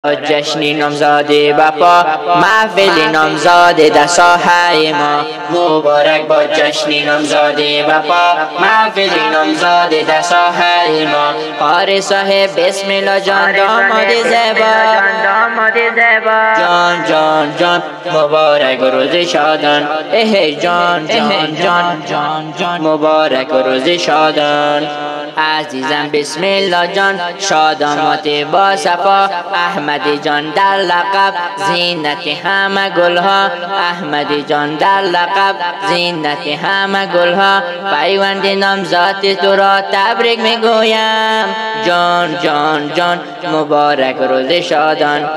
جشن نامزادی بپا محفل نامزادی در ساحه ما مبارک با جشن نامزادی بپا محفل نامزادی در ساحه ما قاری صاحب بسم الله جان داماد زیبا جان جان جان مبارک روز شادان جان جان جان جان جان مبارک روز شادان عزیزم بسم الله جان شادامات با صفا احمدی جان در لقب زینت همه گلها احمدی جان در لقب زینت همه گلها پیوند نامزاد تو را تبریک میگویم جان جان جان مبارک روز شادان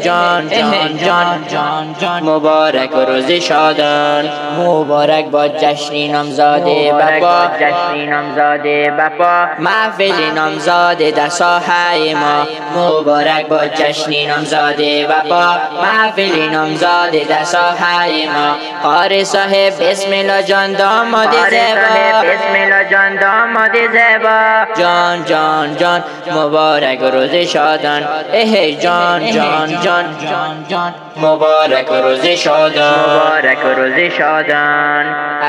جان جان جان جان جان مبارک روز شادان مبارک با جشن نامزادی بپا محفل نامزادی در ساحه ما مبارک با جشن نامزادی بپا محفل نامزادی در ساحه ما قاری صاحب بسم الله جان داماد زیبا جان جان جان مبارک روز شادان جان جان جان جان جان مبارک روز شادان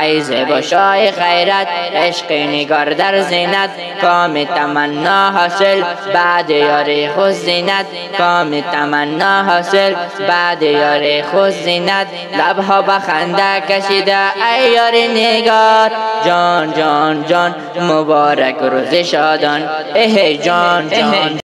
ای زیبا شاه خیرت عشق نگار در زینت کام تمنا حاصل بعد یاری خود زینت کام تمنا حاصل بعد یاری خود زینت لبها بخنده کشیده ای یار نگار جان جان جان مبارک روز شادان جان جان